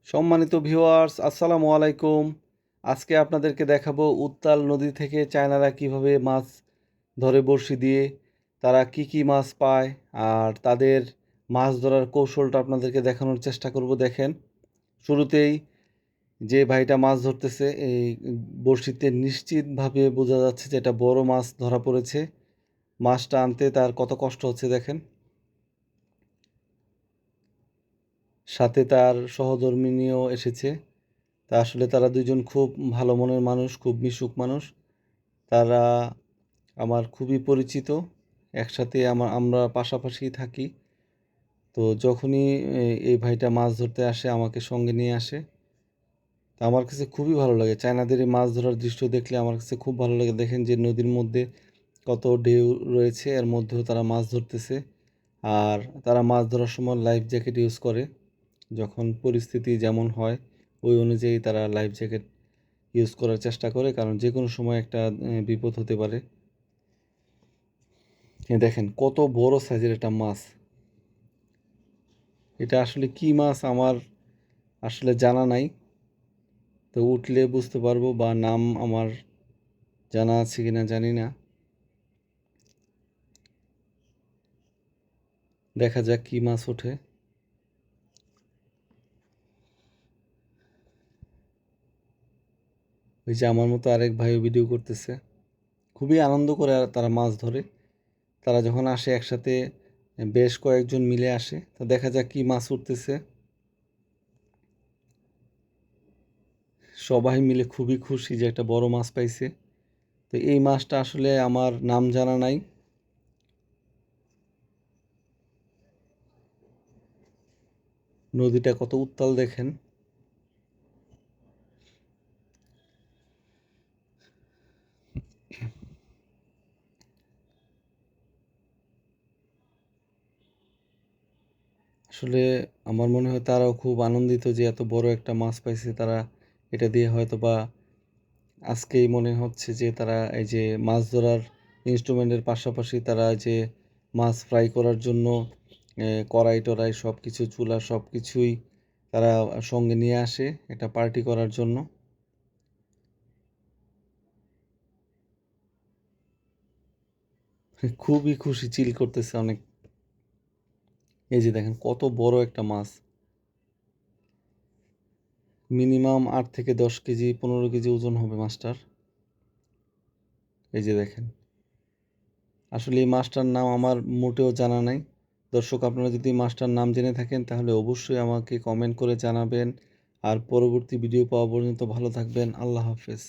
সম্মানিত ভিউয়ার্স, আসসালামু আলাইকুম। আজকে আপনাদেরকে দেখাবো উত্তাল নদী থেকে চায়নারা কিভাবে মাছ ধরে বড়শি দিয়ে, তারা কি কি মাছ পায় আর তাদের মাছ ধরার কৌশলটা আপনাদেরকে দেখানোর চেষ্টা করব। দেখেন, শুরুতেই যে ভাইটা মাছ ধরতেছে এই বড়শিতে নিশ্চিতভাবে বোঝা যাচ্ছে যে এটা বড় মাছ ধরা পড়েছে। মাছটা আনতে তার কত কষ্ট হচ্ছে দেখেন। সাথে তার সহধর্মিণীও এসেছে। তা আসলে তারা দুজন খুব ভালো মনের মানুষ, খুব মিশুক মানুষ। তারা আমার খুবই পরিচিত। একসাথে আমরা পাশাপাশি থাকি। তো যখনই এই ভাইটা মাছ ধরতে আসে আমাকে সঙ্গে নিয়ে আসে। তা আমার কাছে খুবই ভালো লাগে। চায়নাদের এই মাছ ধরার দৃশ্য দেখলে আমার কাছে খুব ভালো লাগে। দেখেন যে নদীর মধ্যে কত ঢেউ রয়েছে, এর মধ্যেও তারা মাছ ধরতেছে। আর তারা মাছ ধরার সময় লাইফ জ্যাকেট ইউজ করে। যখন পরিস্থিতি যেমন হয় ওই অনুযায়ী তারা লাইফ জ্যাকেট ইউজ করার চেষ্টা করে, কারণ যে কোনো সময় একটা বিপদ হতে পারে। দেখেন কত বড় সাইজের একটা মাছ। এটা আসলে কি মাছ আমার আসলে জানা নাই, তো উঠলে বুঝতে পারবো, বা নাম আমার জানা আছে কিনা জানি না। দেখা যাক কি মাছ ওঠে। ওই যে আমার মতো আরেক ভাইও ভিডিও করতেছে। খুবই আনন্দ করে আর তারা মাছ ধরে। তারা যখন আসে একসাথে বেশ কয়েকজন মিলে আসে, তো দেখা যাক কি মাছ উঠতেছে। সবাই মিলে খুবই খুশি যে একটা বড় মাছ পাইছে। তো এই মাছটা আসলে আমার নাম জানা নাই। নদীটা কত উত্তাল দেখেন। আসলে আমার মনে হয় তারাও খুব আনন্দিত যে এত বড় একটা মাছ পাইছে। তারা এটা দিয়ে হয়তো বা আজকেই মনে হচ্ছে যে তারা এই যে মাছ ধরার ইনস্ট্রুমেন্টের পাশাপাশি তারা যে মাছ ফ্রাই করার জন্য কড়াই টড়াই সব কিছু, চুলা সব কিছুই তারা সঙ্গে নিয়ে আসে একটা পার্টি করার জন্য। খুবই খুশি, চিল করতেছে অনেক। এই যে দেখেন কত বড় একটা মাছ, মিনিমাম 8 থেকে 10 কেজি, 15 কেজি ওজন হবে মাছটার। এই যে দেখেন, আসলে এই মাছটার নাম আমার মোটেও জানা নাই। দর্শক, আপনারা যদি মাছটার নাম জেনে থাকেন তাহলে অবশ্যই আমাকে কমেন্ট করে জানাবেন। আর পরবর্তী ভিডিও পাওয়া পর্যন্ত ভালো থাকবেন। আল্লাহ হাফেজ।